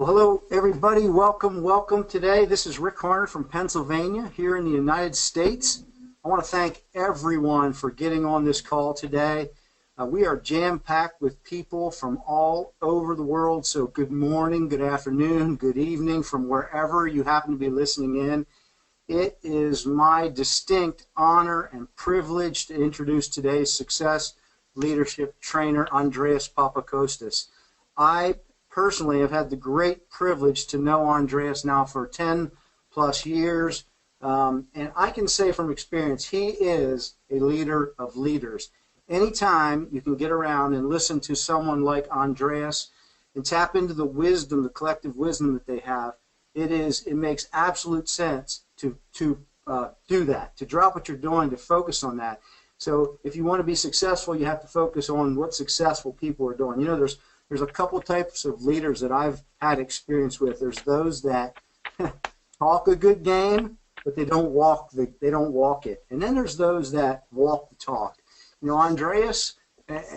Well, hello, everybody. Welcome today. This is Rick Horner from Pennsylvania here in the United States. I want to thank everyone for getting on this call today. We are jam-packed with people from all over the world, so good morning, good afternoon, good evening from wherever you happen to be listening in. It is my distinct honor and privilege to introduce today's success leadership trainer, Andreas Papakostas. I personally have had the great privilege to know Andreas now for 10 plus years, and I can say from experience, he is a leader of leaders. Anytime you can get around and listen to someone like Andreas and tap into the wisdom, the collective wisdom that they have, it makes absolute sense to do that, to drop what you're doing, to focus on that. So if you want to be successful, you have to focus on what successful people are doing. You know, there's a couple types of leaders that I've had experience with. There's those that talk a good game, but they don't walk it. And then there's those that walk the talk. You know, Andreas,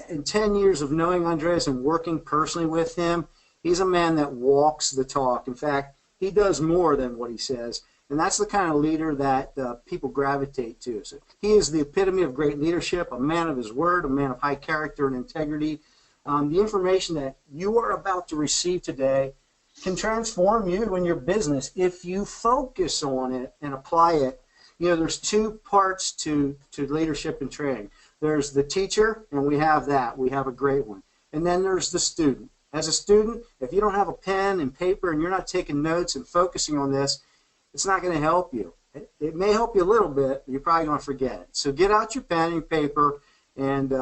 in 10 years of knowing Andreas and working personally with him, he's a man that walks the talk. In fact, he does more than what he says. And that's the kind of leader that people gravitate to. So he is the epitome of great leadership, a man of his word, a man of high character and integrity. The information that you are about to receive today can transform you and your business if you focus on it and apply it. You know, there's two parts to leadership and training. There's the teacher, and we have that. We have a great one. And then there's the student. As a student, if you don't have a pen and paper and you're not taking notes and focusing on this, it's not going to help you. It may help you a little bit, but you're probably going to forget it. So get out your pen and paper and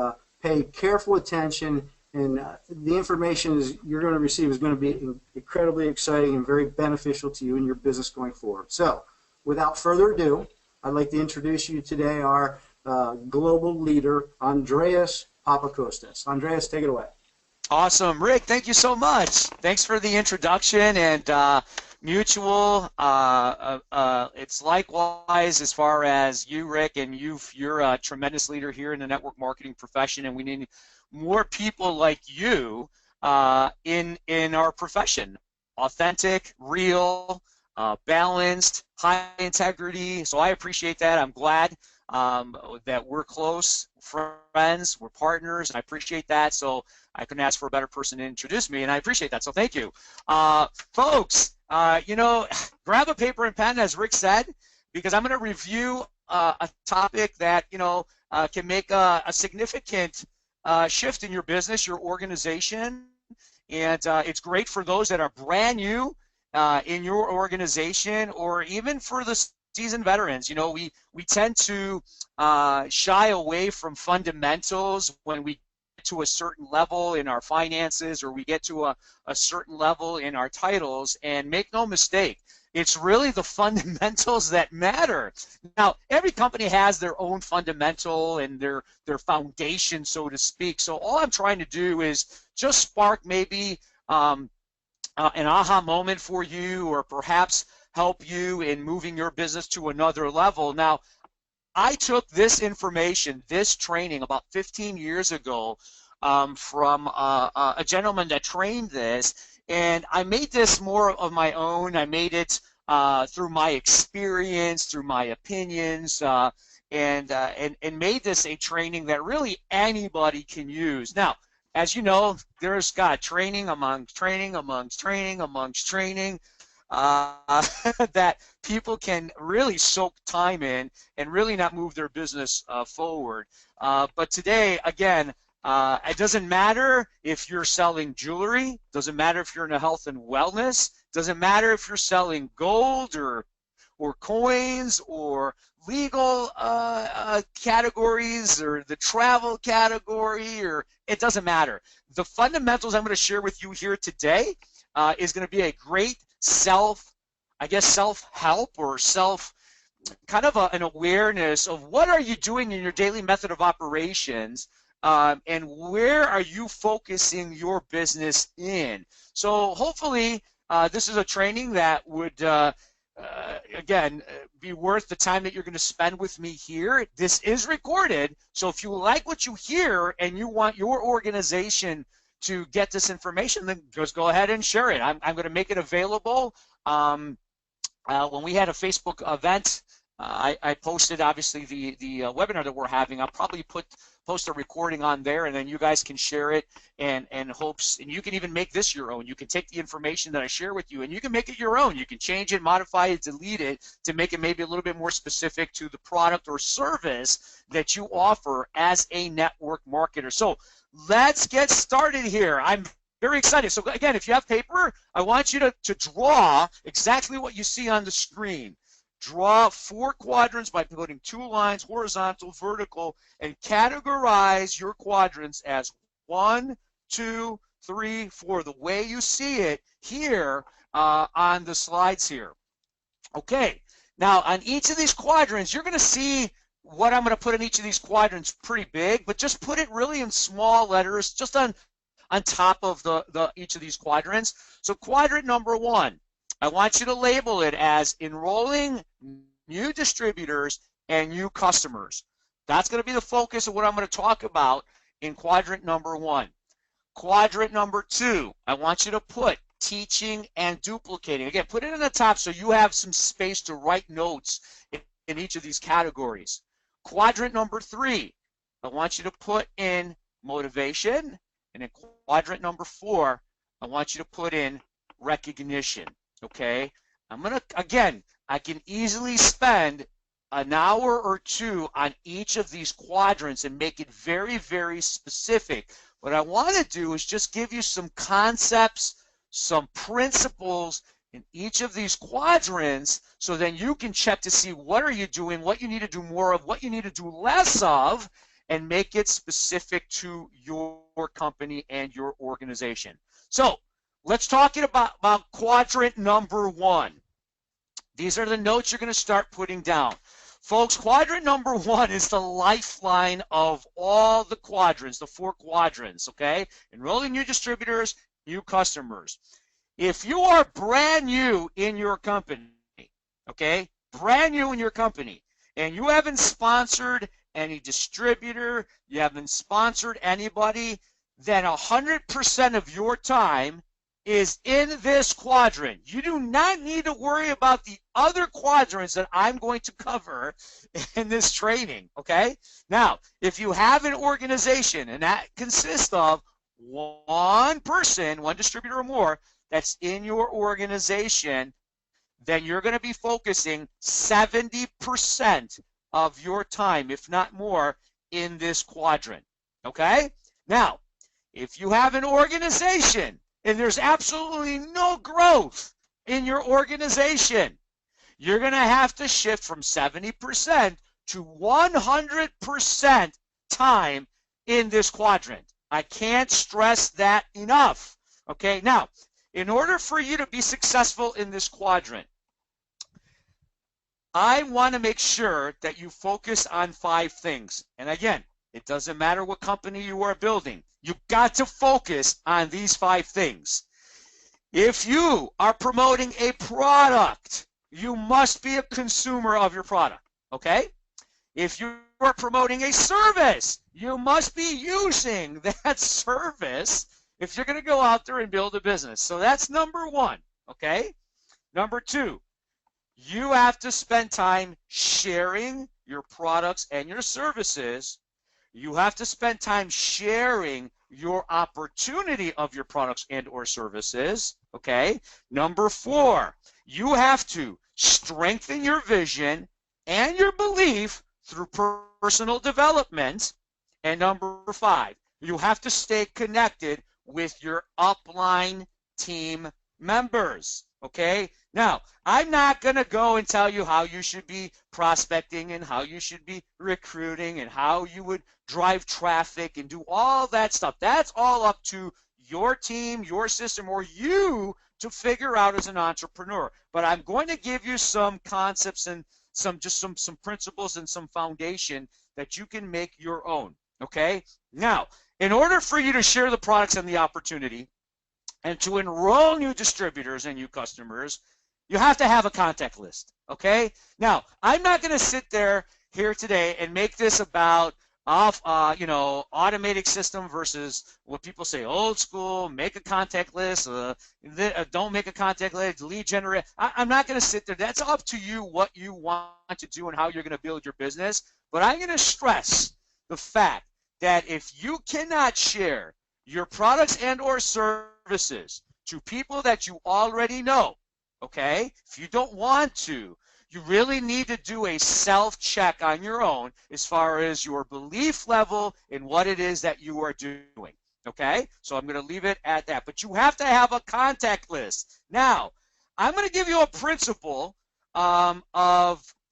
pay careful attention. And the information you're going to receive is going to be incredibly exciting and very beneficial to you and your business going forward. So without further ado, I'd like to introduce you today our global leader, Andreas Papakostas. Andreas, take it away. Awesome. Rick, thank you so much. Thanks for the introduction and mutual. It's likewise as far as you, Rick, and you're a tremendous leader here in the network marketing profession, and we need more people like you in our profession. Authentic, real, balanced, high integrity. So I appreciate that. I'm glad that we're close friends, we're partners, and I appreciate that. So I couldn't ask for a better person to introduce me, and I appreciate that. So thank you. Folks, you know, grab a paper and pen, as Rick said, because I'm going to review a topic that, you know, can make a significant shift in your business, your organization, and it's great for those that are brand new in your organization, or even for the seasoned veterans. You know, we tend to shy away from fundamentals when we get to a certain level in our finances, or we get to a certain level in our titles, and make no mistake, it's really the fundamentals that matter. Now, every company has their own fundamental and their foundation, so to speak. So all I'm trying to do is just spark maybe an aha moment for you, or perhaps help you in moving your business to another level. Now, I took this information, this training, about 15 years ago from a gentleman that trained this, and I made this more of my own. I made it through my experience, through my opinions, and made this a training that really anybody can use. Now, as you know, there's training amongst training amongst training amongst training. That people can really soak time in and really not move their business forward. But today, again, it doesn't matter if you're selling jewelry, doesn't matter if you're in a health and wellness, doesn't matter if you're selling gold or coins or legal categories or the travel category, or it doesn't matter. The fundamentals I'm going to share with you here today is going to be a great self-help or an awareness of what are you doing in your daily method of operations, and where are you focusing your business in. So hopefully this is a training that would again be worth the time that you're going to spend with me here. This is recorded, so if you like what you hear and you want your organization to get this information, then just go ahead and share it. I'm going to make it available. When we had a Facebook event, I posted obviously the webinar that we're having. I'll probably post a recording on there, and then you guys can share it and hopes, and you can even make this your own. You can take the information that I share with you and you can make it your own. You can change it, modify it, delete it to make it maybe a little bit more specific to the product or service that you offer as a network marketer. So let's get started here. I'm very excited. So again, if you have paper, I want you to draw exactly what you see on the screen. Draw 4 quadrants by putting 2 lines, horizontal, vertical, and categorize your quadrants as 1, 2, 3, 4, the way you see it here on the slides here. Okay, now on each of these quadrants, you're going to see what I'm going to put in each of these quadrants pretty big, but just put it really in small letters, just on top of each of these quadrants. So quadrant number 1. I want you to label it as enrolling new distributors and new customers. That's going to be the focus of what I'm going to talk about in quadrant number 1. Quadrant number 2, I want you to put teaching and duplicating. Again, put it in the top so you have some space to write notes in each of these categories. Quadrant number 3, I want you to put in motivation. And in quadrant number 4, I want you to put in recognition. Okay, again, I can easily spend an hour or 2 on each of these quadrants and make it very, very specific. What I want to do is just give you some concepts, some principles in each of these quadrants, so then you can check to see what are you doing, what you need to do more of, what you need to do less of, and make it specific to your company and your organization. So let's talk about quadrant number 1. These are the notes you're going to start putting down. Folks, quadrant number 1 is the lifeline of all the quadrants, the 4 quadrants, okay? Enrolling new distributors, new customers. If you are brand new in your company, okay, brand new in your company, and you haven't sponsored any distributor, you haven't sponsored anybody, then 100% of your time is in this quadrant. You do not need to worry about the other quadrants that I'm going to cover in this training, okay? Now, if you have an organization, and that consists of one person, one distributor or more, that's in your organization, then you're going to be focusing 70% of your time, if not more, in this quadrant, okay? Now, if you have an organization and there's absolutely no growth in your organization, you're going to have to shift from 70% to 100% time in this quadrant. I can't stress that enough. Okay, now, in order for you to be successful in this quadrant, I want to make sure that you focus on 5 things. And again, it doesn't matter what company you are building. You've got to focus on these 5 things. If you are promoting a product, you must be a consumer of your product, okay? If you are promoting a service, you must be using that service if you're going to go out there and build a business. So that's number 1, okay? Number 2, you have to spend time sharing your products and your services. You have to spend time sharing your opportunity of your products and or services, okay? Number 4, you have to strengthen your vision and your belief through personal development. And number 5, you have to stay connected with your upline team members, okay? Now, I'm not going to go and tell you how you should be prospecting and how you should be recruiting and how you would drive traffic and do all that stuff. That's all up to your team, your system, or you to figure out as an entrepreneur. But I'm going to give you some concepts and some principles and some foundation that you can make your own, okay? Now, in order for you to share the products and the opportunity and to enroll new distributors and new customers, you have to have a contact list, okay? Now, I'm not going to sit here today and make this about off, automated system versus what people say old school, make a contact list, don't make a contact list, lead generate. I'm not going to sit there. That's up to you what you want to do and how you're going to build your business. But I'm going to stress the fact that if you cannot share your products and or services to people that you already know, okay, if you don't want to, you really need to do a self-check on your own as far as your belief level in what it is that you are doing. Okay? So I'm going to leave it at that. But you have to have a contact list. Now, I'm going to give you a principle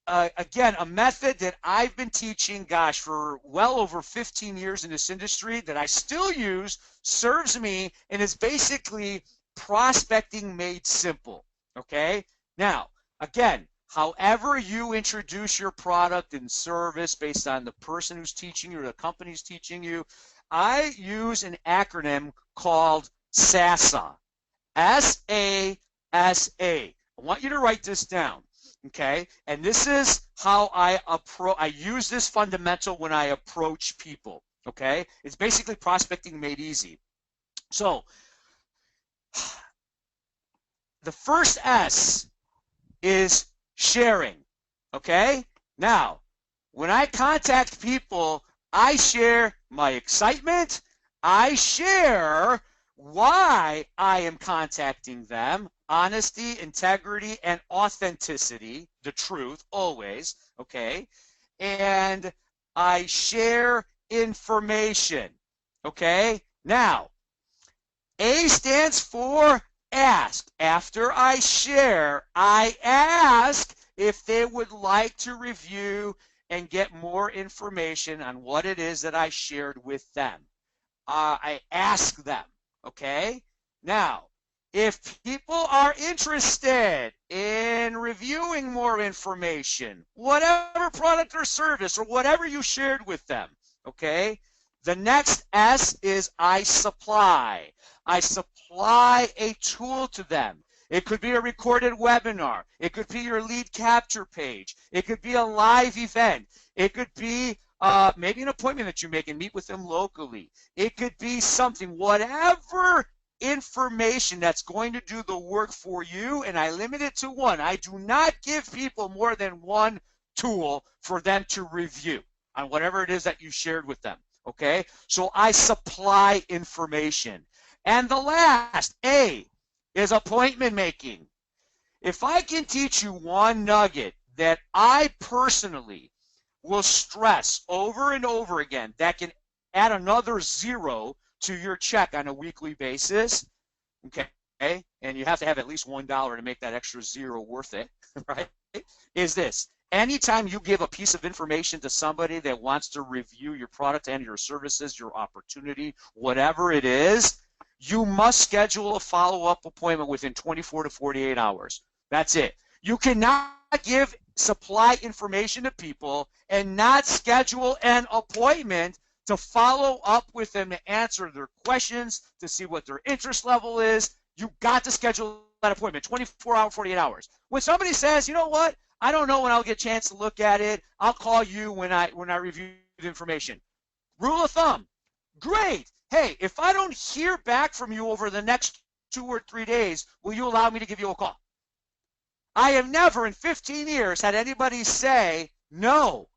again, a method that I've been teaching, gosh, for well over 15 years in this industry that I still use, serves me, and is basically prospecting made simple. Okay? Now, again, however you introduce your product and service based on the person who's teaching you or the company who's teaching you, I use an acronym called SASA. S-A-S-A. I want you to write this down, okay? And this is how I use this fundamental when I approach people, okay? It's basically prospecting made easy. So, the first S is sharing, okay? Now, when I contact people, I share my excitement. I share why I am contacting them, honesty, integrity, and authenticity, the truth, always, okay? And I share information, okay? Now, A stands for ask. After I share, I ask if they would like to review and get more information on what it is that I shared with them. I ask them, okay? Now, if people are interested in reviewing more information, whatever product or service or whatever you shared with them, okay? The next S is I supply. I supply a tool to them. It could be a recorded webinar. It could be your lead capture page. It could be a live event. It could be maybe an appointment that you make and meet with them locally. It could be something, whatever information that's going to do the work for you, and I limit it to one. I do not give people more than one tool for them to review on whatever it is that you shared with them. Okay, so I supply information. And the last, A, is appointment making. If I can teach you one nugget that I personally will stress over and over again that can add another zero to your check on a weekly basis, okay, and you have to have at least $1 to make that extra zero worth it, right, is this. Anytime you give a piece of information to somebody that wants to review your product and your services, your opportunity, whatever it is, you must schedule a follow-up appointment within 24 to 48 hours. That's it. You cannot supply information to people and not schedule an appointment to follow up with them to answer their questions, to see what their interest level is. You got to schedule that appointment, 24 hours, 48 hours. When somebody says, you know what, I don't know when I'll get a chance to look at it, I'll call you when I review the information. Rule of thumb, great. Hey, if I don't hear back from you over the next 2 or 3 days, will you allow me to give you a call? I have never in 15 years had anybody say no.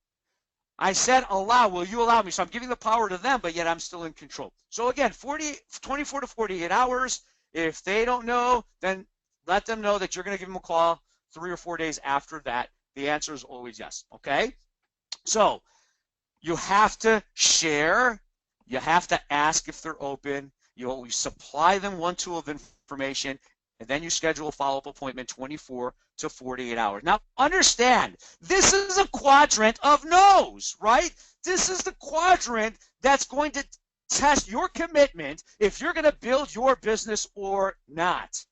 I said allow. Will you allow me? So I'm giving the power to them, but yet I'm still in control. So again, 24 to 48 hours. If they don't know, then let them know that you're going to give them a call 3 or 4 days after that. The answer is always yes. Okay? So you have to share. You have to ask if they're open. You always supply them one tool of information, and then you schedule a follow-up appointment 24 to 48 hours. Now, understand, this is a quadrant of no's, right? This is the quadrant that's going to test your commitment if you're going to build your business or not.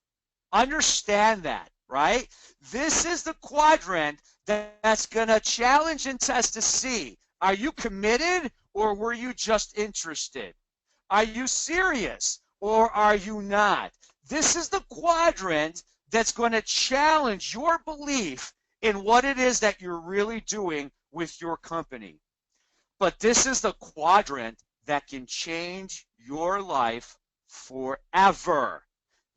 Understand that, right? This is the quadrant that's going to challenge and test to see, are you committed or were you just interested? Are you serious or are you not? This is the quadrant that's going to challenge your belief in what it is that you're really doing with your company. But this is the quadrant that can change your life forever.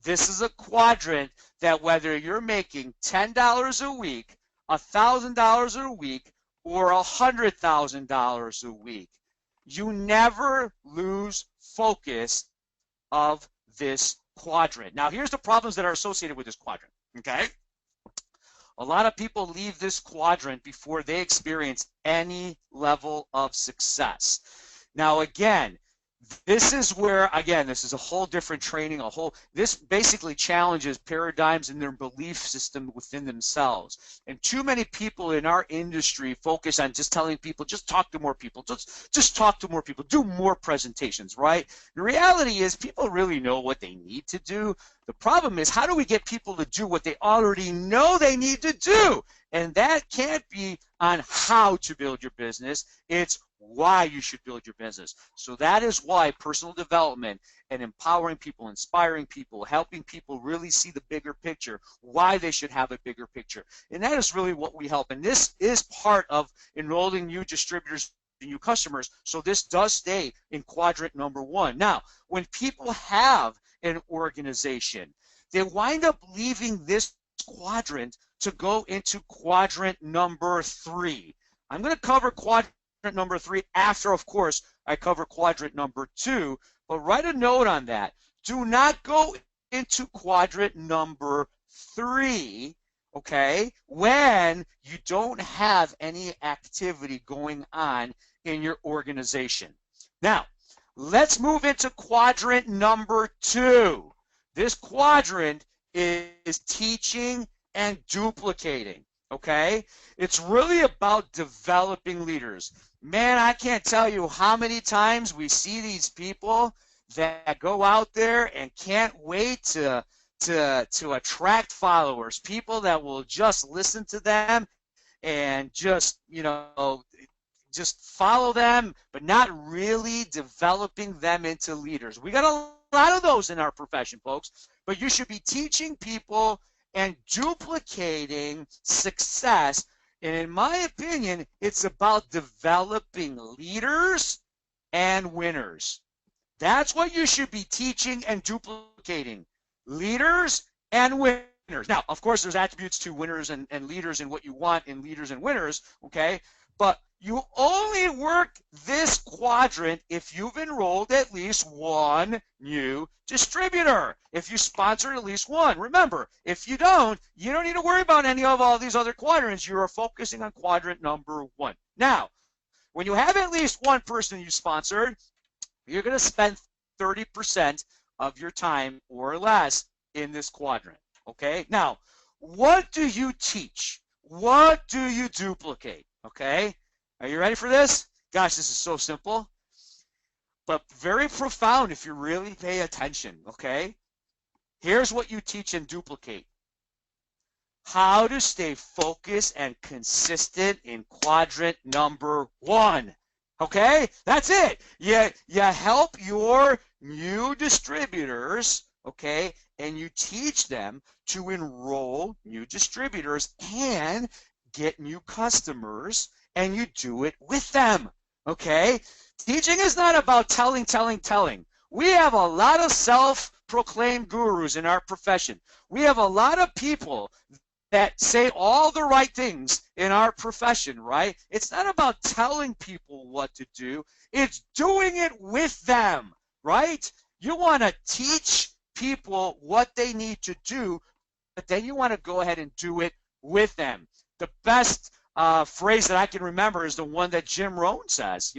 This is a quadrant that whether you're making $10 a week, $1,000 a week, or $100,000 a week, you never lose focus of this quadrant. Now, here's the problems that are associated with this quadrant, okay? A lot of people leave this quadrant before they experience any level of success. Now, again, this is where, again, this is a whole different training, this basically challenges paradigms in their belief system within themselves. And too many people in our industry focus on just telling people, just talk to more people, just talk to more people, do more presentations, right? The reality is people really know what they need to do. The problem is, how do we get people to do what they already know they need to do? And that can't be on how to build your business. It's why you should build your business. So that is why personal development and empowering people, inspiring people, helping people really see the bigger picture, why they should have a bigger picture. And that is really what we help. And this is part of enrolling new distributors and new customers. So this does stay in quadrant number 1. Now, when people have an organization, they wind up leaving this quadrant to go into quadrant number 3. I'm going to cover quadrant number 3 after, of course, I cover quadrant number 2, but write a note on that. Do not go into quadrant number 3, okay, when you don't have any activity going on in your organization. Now, let's move into quadrant number 2. This quadrant is teaching and duplicating, okay? It's really about developing leaders. Man, I can't tell you how many times we see these people that go out there and can't wait to attract followers, people that will just listen to them and just, just follow them, but not really developing them into leaders. We got a lot of those in our profession, folks, but you should be teaching people and duplicating success. And in my opinion, it's about developing leaders and winners. That's what you should be teaching and duplicating, leaders and winners. Now, of course, there's attributes to winners and leaders and what you want in leaders and winners, okay? But you only work this quadrant if you've enrolled at least one new distributor, if you sponsored at least one. Remember, if you don't need to worry about any of all these other quadrants. You are focusing on quadrant number 1. Now, when you have at least one person you sponsored, you're going to spend 30% of your time or less in this quadrant, okay? Now, what do you teach? What do you duplicate, okay? Are you ready for this? Gosh, this is so simple, but very profound if you really pay attention, okay? Here's what you teach and duplicate. How to stay focused and consistent in quadrant number 1. Okay? That's it. You help your new distributors, okay, and you teach them to enroll new distributors and get new customers, and you do it with them, okay? Teaching is not about telling. We have a lot of self-proclaimed gurus in our profession. We have a lot of people that say all the right things in our profession, right? It's not about telling people what to do. It's doing it with them, right? You want to teach people what they need to do, but then you want to go ahead and do it with them. The best phrase that I can remember is the one that Jim Rohn says,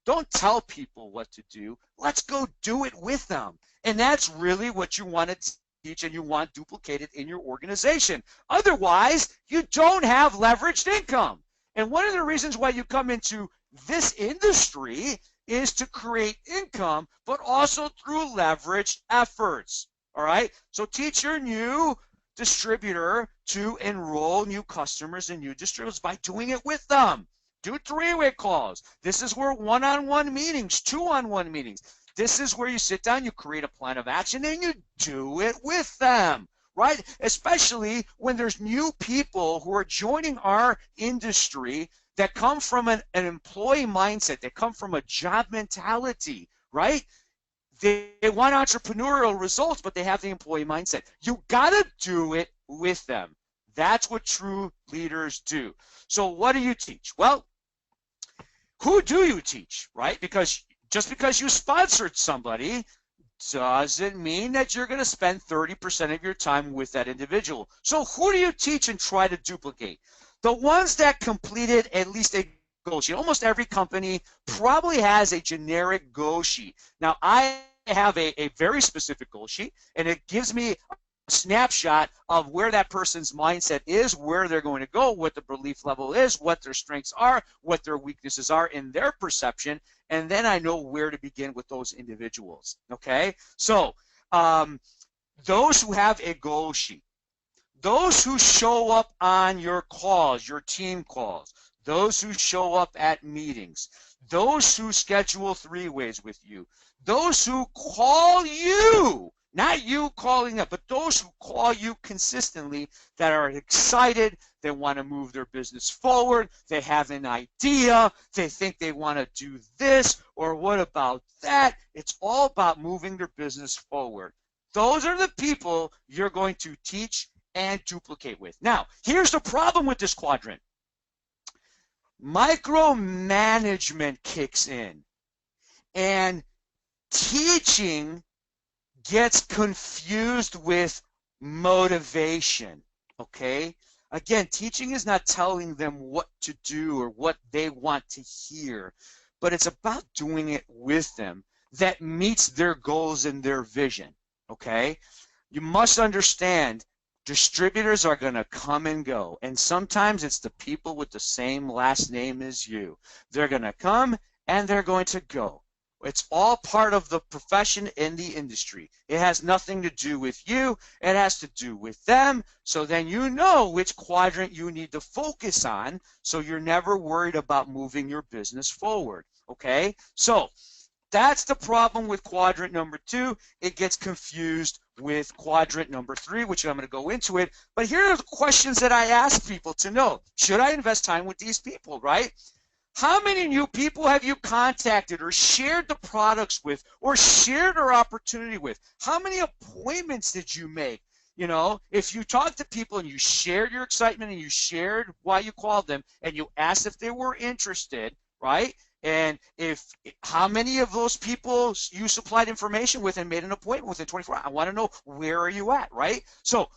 don't tell people what to do. Let's go do it with them. And that's really what you want to teach and you want duplicated in your organization. Otherwise, you don't have leveraged income. And one of the reasons why you come into this industry is to create income, but also through leveraged efforts. All right? So teach your new distributor to enroll new customers and new distributors by doing it with them. Do 3-way calls. This is where one-on-one meetings, 2-on-1 meetings. This is where you sit down, you create a plan of action, and you do it with them, right? Especially when there's new people who are joining our industry that come from an employee mindset, that come from a job mentality, right? They want entrepreneurial results, but they have the employee mindset. You got to do it with them. That's what true leaders do. So what do you teach? Well, who do you teach, right? Because just because you sponsored somebody doesn't mean that you're going to spend 30% of your time with that individual. So who do you teach and try to duplicate? The ones that completed at least a goal sheet. Almost every company probably has a generic goal sheet. Now, I have a very specific goal sheet, and it gives me a snapshot of where that person's mindset is, where they're going to go, what the belief level is, what their strengths are, what their weaknesses are in their perception, and then I know where to begin with those individuals, okay? So those who have a goal sheet, those who show up on your calls, your team calls, those who show up at meetings, those who schedule three-ways with you, those who call you, not you calling them, but those who call you consistently, that are excited, they want to move their business forward, they have an idea, they think they want to do this, or what about that? It's all about moving their business forward. Those are the people you're going to teach and duplicate with. Now, here's the problem with this quadrant. Micromanagement kicks in, and teaching gets confused with motivation, okay? Again, teaching is not telling them what to do or what they want to hear, but it's about doing it with them that meets their goals and their vision, okay? You must understand, distributors are going to come and go, and sometimes it's the people with the same last name as you. They're going to come and they're going to go. It's all part of the profession in the industry. It has nothing to do with you. It has to do with them. So then you know which quadrant you need to focus on, so you're never worried about moving your business forward, okay? So that's the problem with quadrant number 2. It gets confused with quadrant number 3, which I'm going to go into it. But here are the questions that I ask people to know. Should I invest time with these people, right? How many new people have you contacted or shared the products with or shared our opportunity with? How many appointments did you make? You know, if you talked to people and you shared your excitement and you shared why you called them and you asked if they were interested, right? And how many of those people you supplied information with and made an appointment within 24 hours? I want to know, where are you at, right? So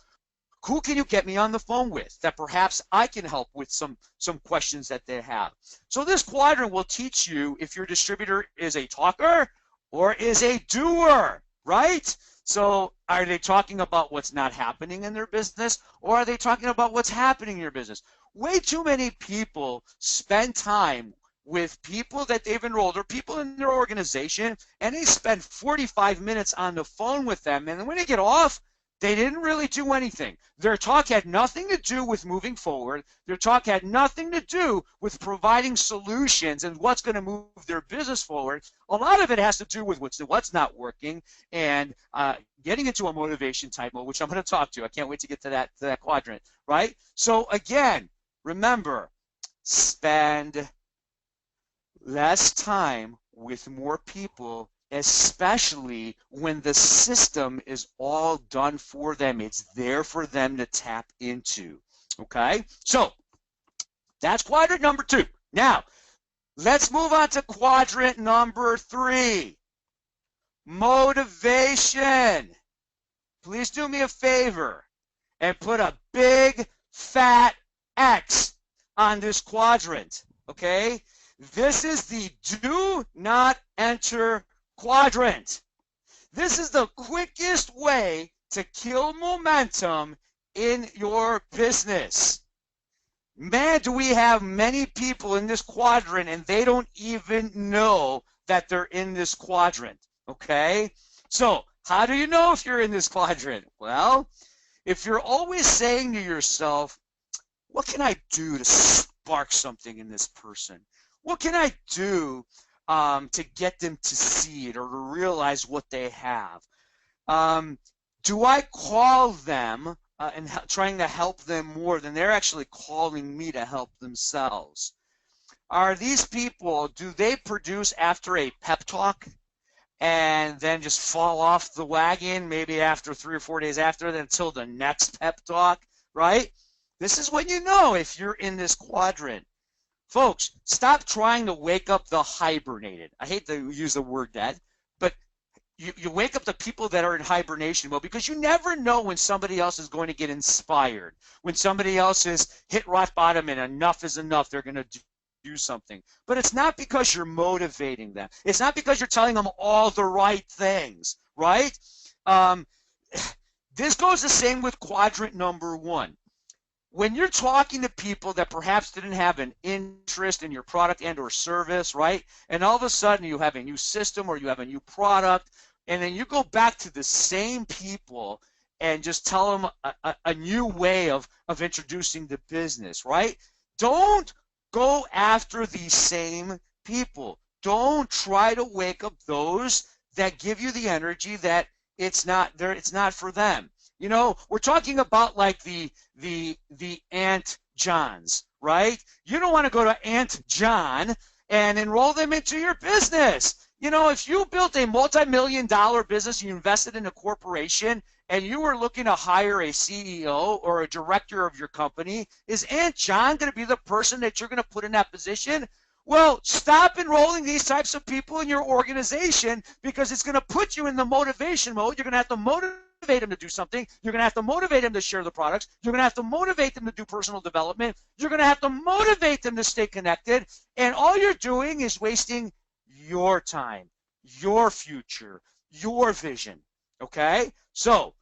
who can you get me on the phone with that perhaps I can help with some questions that they have? So this quadrant will teach you if your distributor is a talker or is a doer, right? So are they talking about what's not happening in their business, or are they talking about what's happening in your business? Way too many people spend time with people that they've enrolled or people in their organization, and they spend 45 minutes on the phone with them, and when they get off, they didn't really do anything. Their talk had nothing to do with moving forward. Their talk had nothing to do with providing solutions and what's going to move their business forward. A lot of it has to do with what's not working and getting into a motivation type mode, which I'm going to talk to. I can't wait to get to that quadrant, right? So again, remember, spend less time with more people, especially when the system is all done for them. It's there for them to tap into, okay? So that's quadrant number 2. Now, let's move on to quadrant number 3, motivation. Please do me a favor and put a big fat X on this quadrant, okay? This is the do not enter quadrant. This is the quickest way to kill momentum in your business. Man, do we have many people in this quadrant and they don't even know that they're in this quadrant, okay? So how do you know if you're in this quadrant? Well, if you're always saying to yourself, what can I do to spark something in this person? What can I do to get them to see it or to realize what they have? Do I call them and trying to help them more than they're actually calling me to help themselves? are these people, do they produce after a pep talk and then just fall off the wagon maybe after 3 or 4 days after until the next pep talk, right? This is when you know if you're in this quadrant. Folks, stop trying to wake up the hibernated. I hate to use the word that, but you wake up the people that are in hibernation mode because you never know when somebody else is going to get inspired. When somebody else has hit rock bottom and enough is enough, they're going to do something. But it's not because you're motivating them. It's not because you're telling them all the right things, right? This goes the same with quadrant number 1. When you're talking to people that perhaps didn't have an interest in your product and or service, right? And all of a sudden you have a new system or you have a new product, and then you go back to the same people and just tell them a new way of introducing the business, right? Don't go after these same people. Don't try to wake up those that give you the energy that it's not for them. You know, we're talking about like the Aunt Johns, right? You don't want to go to Aunt John and enroll them into your business. You know, if you built a multi-million-dollar business, you invested in a corporation, and you were looking to hire a CEO or a director of your company, is Aunt John going to be the person that you're going to put in that position? Well, stop enrolling these types of people in your organization because it's going to put you in the motivation mode. You're going to have to motivate them to do something. You're going to have to motivate them to share the products. You're going to have to motivate them to do personal development. You're going to have to motivate them to stay connected. And all you're doing is wasting your time, your future, your vision. Okay? So,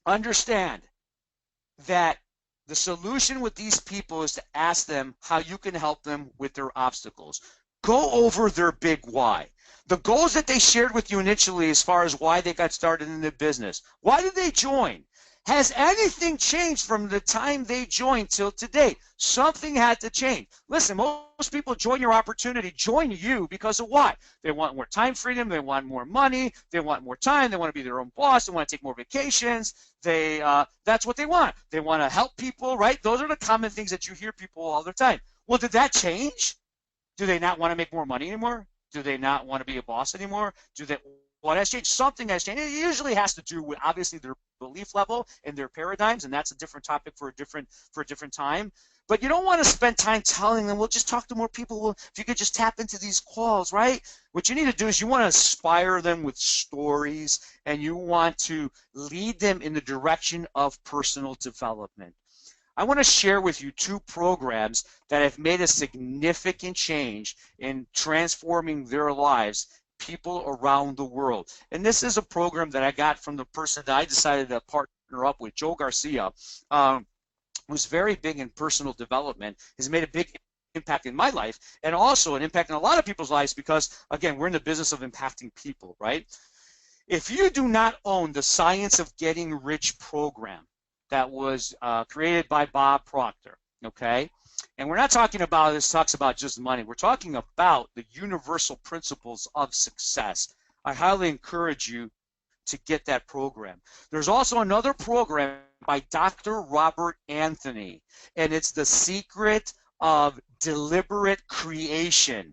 understand that the solution with these people is to ask them how you can help them with their obstacles. Go over their big why. The goals that they shared with you initially as far as why they got started in the business. Why did they join? Has anything changed from the time they joined till today? Something had to change. Listen, most people join your opportunity, join you because of what? They want more time freedom, they want more money, they want more time, they want to be their own boss, they want to take more vacations. That's what they want. They want to help people, right? Those are the common things that you hear people all the time. Well, did that change? Do they not want to make more money anymore? Do they not want to be a boss anymore? What has changed? Something has changed. It usually has to do with obviously their belief level and their paradigms, and that's a different topic for a different time. But you don't want to spend time telling them, well, just talk to more people. Well, if you could just tap into these calls, right? What you need to do is you want to inspire them with stories, and you want to lead them in the direction of personal development. I want to share with you 2 programs that have made a significant change in transforming their lives, people around the world. And this is a program that I got from the person that I decided to partner up with, Joe Garcia, who's very big in personal development, has made a big impact in my life and also an impact in a lot of people's lives because, again, we're in the business of impacting people, right? If you do not own the Science of Getting Rich program, that was created by Bob Proctor, okay? And we're not talking about, this talks about just money. We're talking about the universal principles of success. I highly encourage you to get that program. There's also another program by Dr. Robert Anthony, and it's The Secret of Deliberate Creation.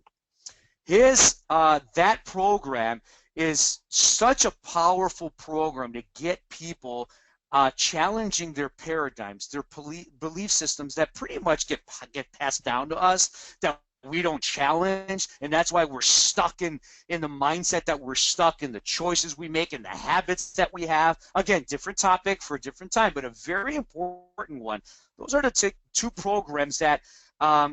That program is such a powerful program to get people challenging their paradigms, their belief systems that pretty much get passed down to us that we don't challenge, and that's why we're stuck in the mindset that we're stuck in, the choices we make and the habits that we have. Again, different topic for a different time, but a very important one. Those are the 2 programs that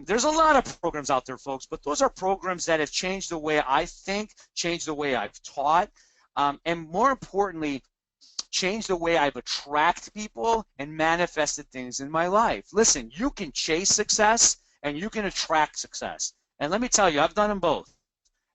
there's a lot of programs out there, folks, but those are programs that have changed the way I think, changed the way I've taught, and more importantly, changed the way I've attracted people and manifested things in my life. Listen, you can chase success and you can attract success. And let me tell you, I've done them both.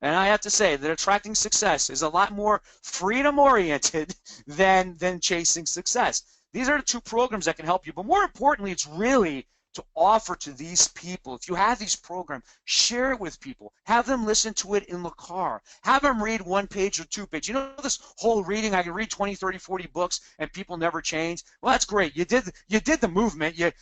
And I have to say that attracting success is a lot more freedom-oriented than chasing success. These are the 2 programs that can help you. But more importantly, it's really to offer to these people. If you have these programs, share it with people. Have them listen to it in the car. Have them read 1 page or 2 pages. You know this whole reading, I can read 20, 30, 40 books and people never change. Well, that's great. You did the movement. You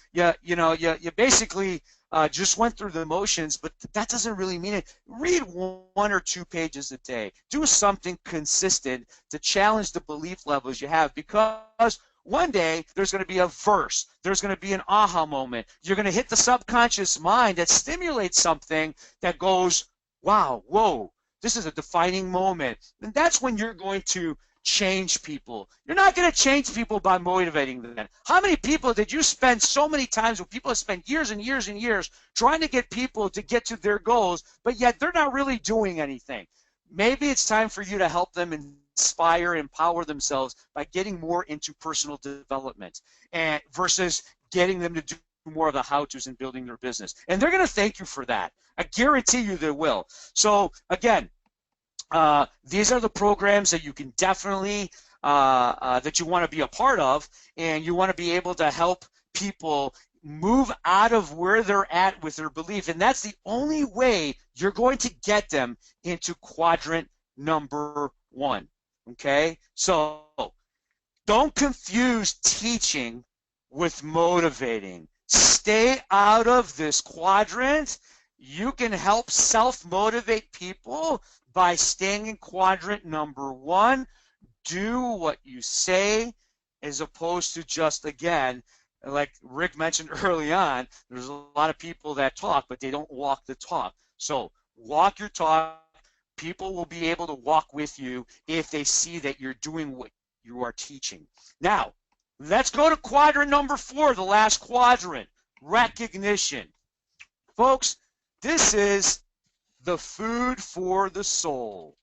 basically just went through the motions, but that doesn't really mean it. Read 1 or 2 pages a day. Do something consistent to challenge the belief levels you have, because one day there's going to be a verse. There's going to be an aha moment. You're going to hit the subconscious mind that stimulates something that goes, wow, whoa, this is a defining moment. And that's when you're going to change people. You're not going to change people by motivating them. How many people did you spend so many times where people have spent years and years and years trying to get people to get to their goals, but yet they're not really doing anything? Maybe it's time for you to help them inspire, empower themselves by getting more into personal development and versus getting them to do more of the how-tos and building their business. And they're going to thank you for that. I guarantee you they will. So again, these are the programs that you can definitely, that you want to be a part of, and you want to be able to help people move out of where they're at with their belief. And that's the only way you're going to get them into quadrant number 1. Okay? So don't confuse teaching with motivating. Stay out of this quadrant. You can help self-motivate people by staying in quadrant number 1. Do what you say, as opposed to just, again, like Rick mentioned early on, there's a lot of people that talk, but they don't walk the talk. So walk your talk. People will be able to walk with you if they see that you're doing what you are teaching. Now, let's go to quadrant number 4, the last quadrant, recognition. Folks, this is the food for the soul.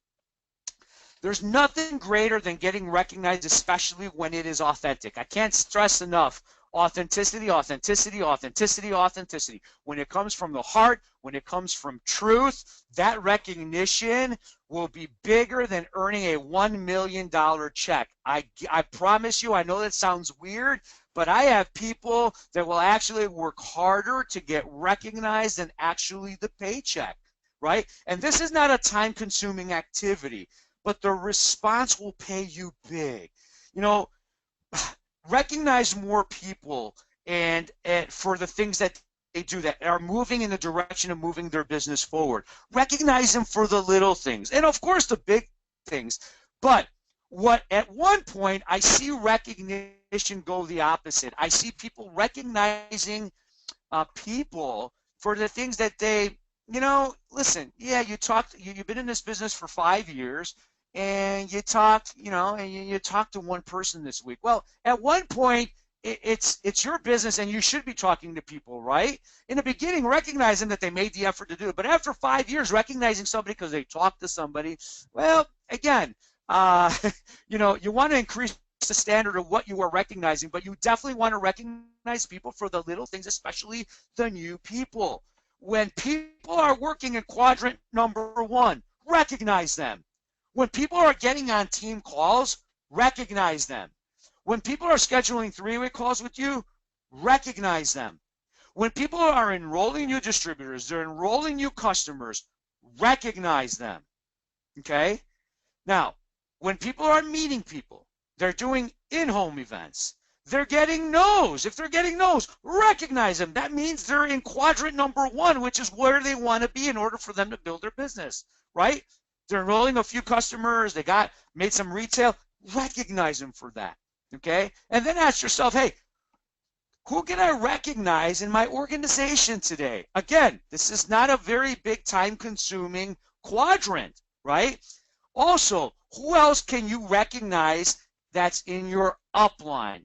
There's nothing greater than getting recognized, especially when it is authentic. I can't stress enough, authenticity, authenticity, authenticity, authenticity. When it comes from the heart, when it comes from truth, that recognition will be bigger than earning a $1 million check. I promise you. I know that sounds weird, but I have people that will actually work harder to get recognized than actually the paycheck. Right? And this is not a time-consuming activity, but the response will pay you big. You know, recognize more people and for the things that they do that are moving in the direction of moving their business forward. Recognize them for the little things and, of course, the big things. But at one point, I see recognition go the opposite. I see people recognizing people for the things that they, listen, yeah, you've been in this business for 5 years, and you talked, and you talked to one person this week. Well, at one point, it's your business, and you should be talking to people, right? In the beginning, recognizing that they made the effort to do it. But after 5 years, recognizing somebody because they talked to somebody, well, again, you want to increase the standard of what you are recognizing, but you definitely want to recognize people for the little things, especially the new people. When people are working in quadrant number 1, recognize them. When people are getting on team calls, recognize them. When people are scheduling 3-way calls with you, recognize them. When people are enrolling new distributors, they're enrolling new customers, recognize them. Okay? Now, when people are meeting people, they're doing in-home events, they're getting no's. If they're getting no's, recognize them. That means they're in quadrant number 1, which is where they want to be in order for them to build their business, right? They're enrolling a few customers. They made some retail. Recognize them for that, okay? And then ask yourself, hey, who can I recognize in my organization today? Again, this is not a very big time-consuming quadrant, right? Also, who else can you recognize that's in your upline?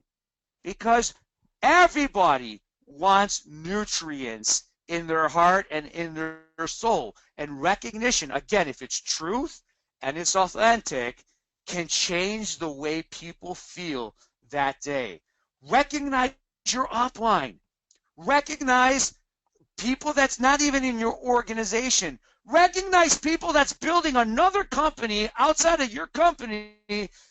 Because everybody wants nutrients in their heart and in their soul. And recognition, again, if it's truth and it's authentic, can change the way people feel that day. Recognize your upline. Recognize people that's not even in your organization. Recognize people that's building another company outside of your company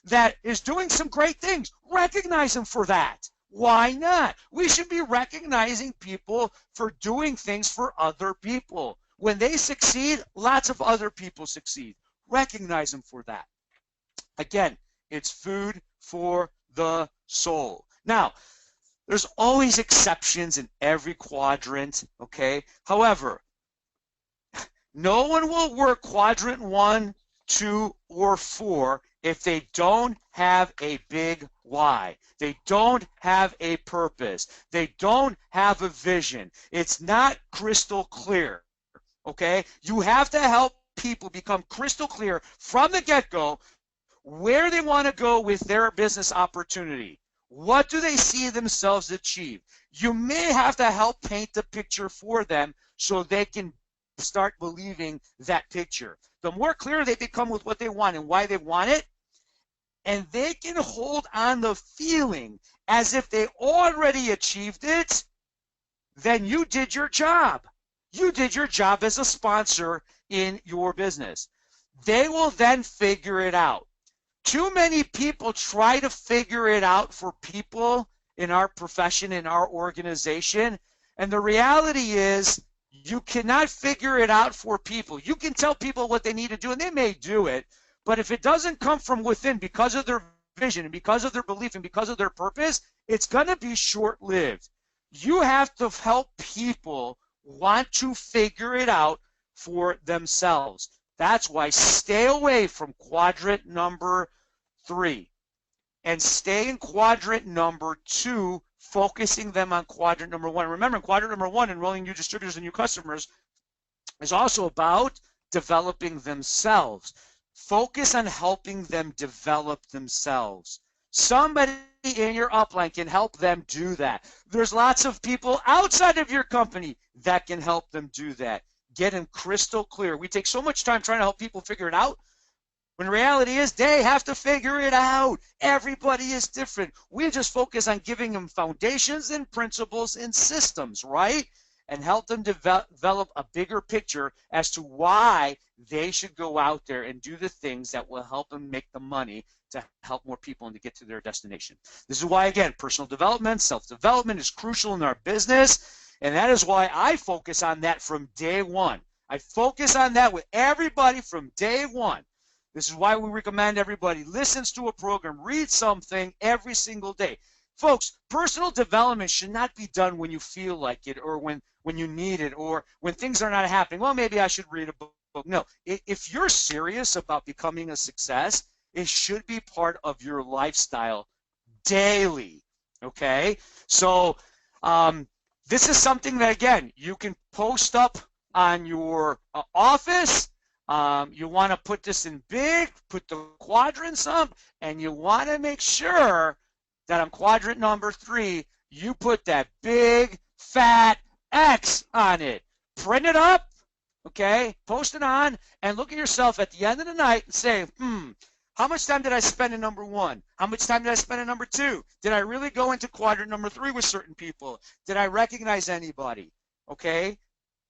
that is doing some great things. Recognize them for that. Why not? We should be recognizing people for doing things for other people. When they succeed, lots of other people succeed. Recognize them for that. Again, it's food for the soul. Now, There's always exceptions in every quadrant, okay? However, no one will work quadrant 1, 2, or 4 if they don't have a big why. They don't have a purpose. They don't have a vision. It's not crystal clear, okay? You have to help people become crystal clear from the get-go where they want to go with their business opportunity. What do they see themselves achieve? You may have to help paint the picture for them so they can start believing that picture. The more clear they become with what they want and why they want it, and they can hold on the feeling as if they already achieved it, then you did your job. You did your job as a sponsor in your business. They will then figure it out. Too many people try to figure it out for people in our profession, in our organization, and the reality is you cannot figure it out for people. You can tell people what they need to do, and they may do it, but if it doesn't come from within because of their vision and because of their belief and because of their purpose, it's going to be short-lived. You have to help people want to figure it out for themselves. That's why stay away from quadrant number 3 and stay in quadrant number 2, focusing them on quadrant number 1. Remember, in quadrant number 1, enrolling new distributors and new customers is also about developing themselves. Focus on helping them develop themselves. Somebody in your upline can help them do that. There's lots of people outside of your company that can help them do that. Get them crystal clear. We take so much time trying to help people figure it out, when reality is they have to figure it out. Everybody is different. We just focus on giving them foundations and principles and systems, right? And help them develop a bigger picture as to why they should go out there and do the things that will help them make the money to help more people and to get to their destination. This is why, again, personal development, self-development is crucial in our business, and that is why I focus on that from day one. I focus on that with everybody from day one. This is why we recommend everybody listens to a program, reads something every single day. Folks, personal development should not be done when you feel like it or when you need it or when things are not happening. Well, maybe I should read a book. No, if you're serious about becoming a success, it should be part of your lifestyle daily, okay? So this is something that, again, you can post up on your office. You want to put this in big, put the quadrants up, and you want to make sure that on quadrant number 3, you put that big, fat X on it. Print it up, okay? Post it on, and look at yourself at the end of the night and say, how much time did I spend in number 1? How much time did I spend in number 2? Did I really go into quadrant number 3 with certain people? Did I recognize anybody? Okay?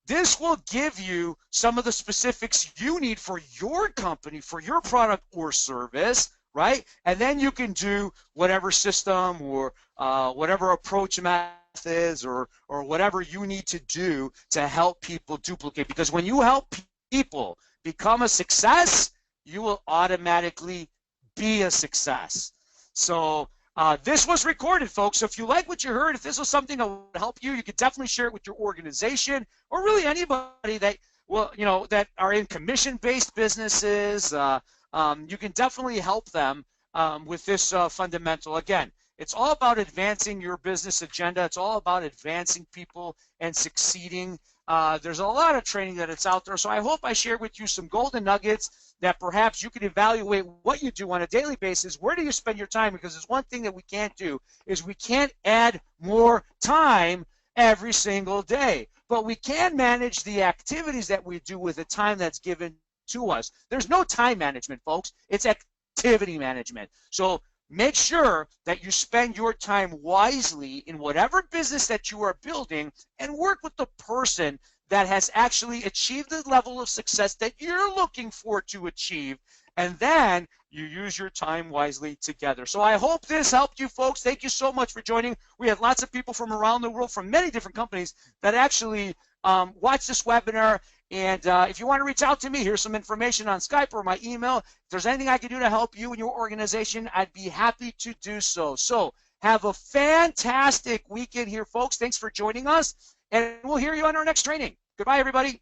This will give you some of the specifics you need for your company, for your product or service, right? And then you can do whatever system or whatever approach methods or whatever you need to do to help people duplicate. Because when you help people become a success, you will automatically be a success. So this was recorded, folks. So if you like what you heard, if this was something that would help you, you could definitely share it with your organization or really anybody that, well, you know, that are in commission-based businesses. You can definitely help them with this fundamental. Again, it's all about advancing your business agenda. It's all about advancing people and succeeding. There's a lot of training that it's out there. So I hope I shared with you some golden nuggets that perhaps you could evaluate what you do on a daily basis. Where do you spend your time? Because there's one thing that we can't do is we can't add more time every single day. But we can manage the activities that we do with the time that's given to us. There's no time management, folks. It's activity management. So make sure that you spend your time wisely in whatever business that you are building and work with the person that has actually achieved the level of success that you're looking for to achieve, and then you use your time wisely together. So I hope this helped you, folks. Thank you so much for joining. We had lots of people from around the world, from many different companies, that actually watched this webinar. And if you want to reach out to me, here's some information on Skype or my email. If there's anything I can do to help you and your organization, I'd be happy to do so. So Have a fantastic weekend here, folks. Thanks for joining us, and we'll hear you on our next training. Goodbye, everybody.